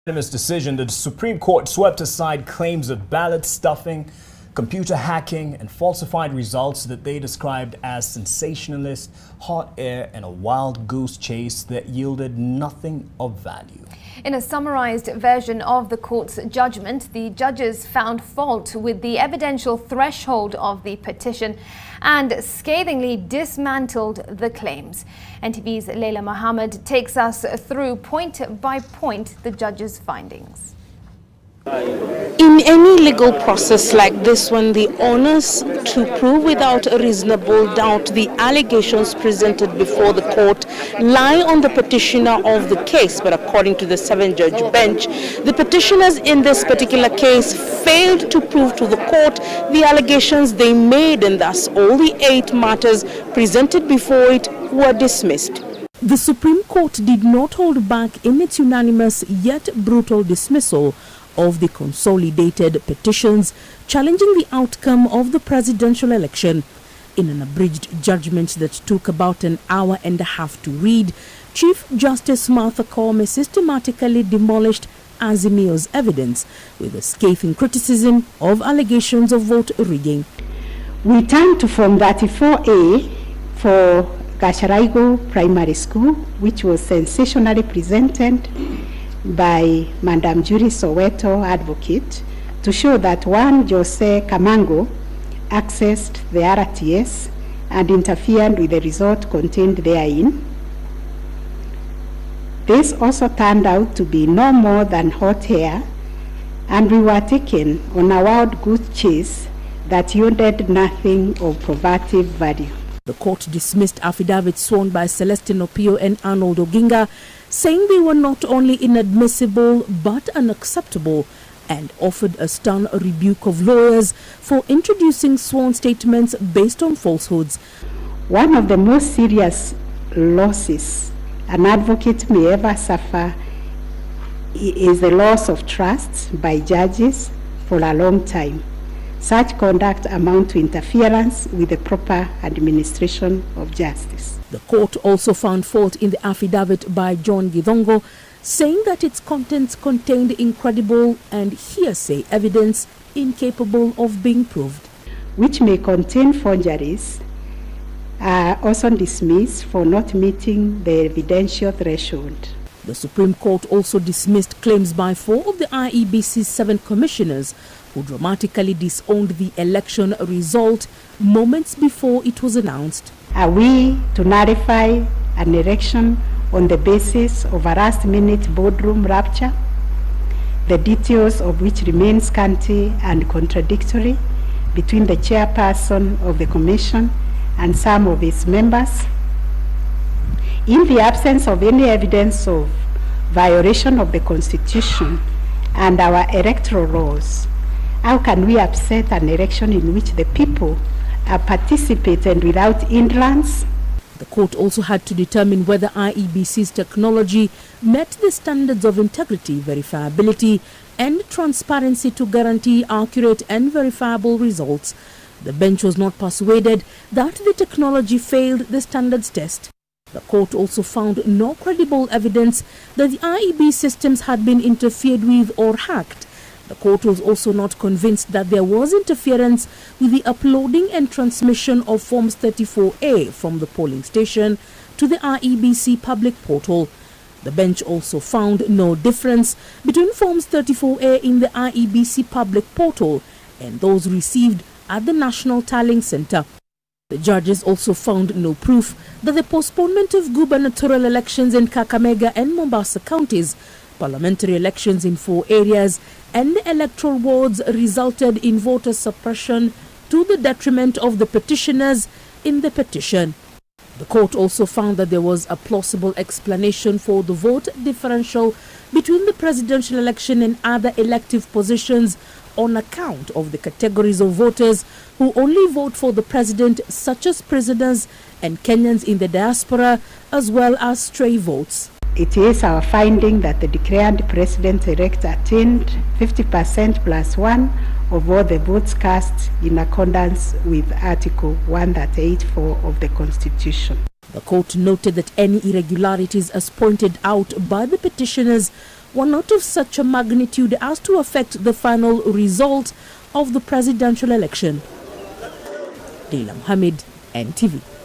Unanimous decision, the Supreme Court swept aside claims of ballot stuffing, computer hacking, and falsified results that they described as sensationalist, hot air, and a wild goose chase that yielded nothing of value. In a summarized version of the court's judgment, the judges found fault with the evidential threshold of the petition and scathingly dismantled the claims. NTV's Leila Mohammed takes us through point by point the judges' findings. In any legal process like this one, the onus to prove without a reasonable doubt the allegations presented before the court lie on the petitioner of the case. But according to the 7-judge bench, the petitioners in this particular case failed to prove to the court the allegations they made, and thus all the 8 matters presented before it were dismissed. The Supreme Court did not hold back in its unanimous yet brutal dismissal of the consolidated petitions challenging the outcome of the presidential election. In an abridged judgment that took about an hour and a half to read, Chief Justice Martha Koome systematically demolished Azimio's evidence with a scathing criticism of allegations of vote rigging. We turn to Form 34A for Gasharaigo Primary School, which was sensationally presented by Madam Judy Soweto, advocate, to show that one Jose Kamango accessed the RTS and interfered with the result contained therein. This also turned out to be no more than hot air, and we were taken on a wild goose chase that yielded nothing of probative value. The court dismissed affidavits sworn by Celestine Opio and Arnold Oginga, saying they were not only inadmissible but unacceptable, and offered a stern rebuke of lawyers for introducing sworn statements based on falsehoods. One of the most serious losses an advocate may ever suffer is the loss of trust by judges for a long time. Such conduct amounts to interference with the proper administration of justice. The court also found fault in the affidavit by John Githongo, saying that its contents contained incredible and hearsay evidence incapable of being proved, which may contain forgeries, are also dismissed for not meeting the evidential threshold. The Supreme Court also dismissed claims by 4 of the IEBC's 7 commissioners who dramatically disowned the election result moments before it was announced. Are we to nullify an election on the basis of a last-minute boardroom rapture, the details of which remain scanty and contradictory between the chairperson of the commission and some of its members? In the absence of any evidence of violation of the Constitution and our electoral laws, how can we upset an election in which the people are participating without hindrance? The court also had to determine whether IEBC's technology met the standards of integrity, verifiability, and transparency to guarantee accurate and verifiable results. The bench was not persuaded that the technology failed the standards test. The court also found no credible evidence that the IEB systems had been interfered with or hacked. The court was also not convinced that there was interference with the uploading and transmission of Forms 34A from the polling station to the IEBC public portal. The bench also found no difference between Forms 34A in the IEBC public portal and those received at the National Tallying Center. The judges also found no proof that the postponement of gubernatorial elections in Kakamega and Mombasa counties, parliamentary elections in 4 areas, and the electoral wards resulted in voter suppression to the detriment of the petitioners in the petition. The court also found that there was a plausible explanation for the vote differential between the presidential election and other elective positions on account of the categories of voters who only vote for the president, such as prisoners and Kenyans in the diaspora, as well as stray votes. It is our finding that the declared president-elect attained 50% plus 1 of all the votes cast in accordance with Article 184 of the Constitution. The court noted that any irregularities as pointed out by the petitioners were not of such a magnitude as to affect the final result of the presidential election. Leila Mohammed, NTV.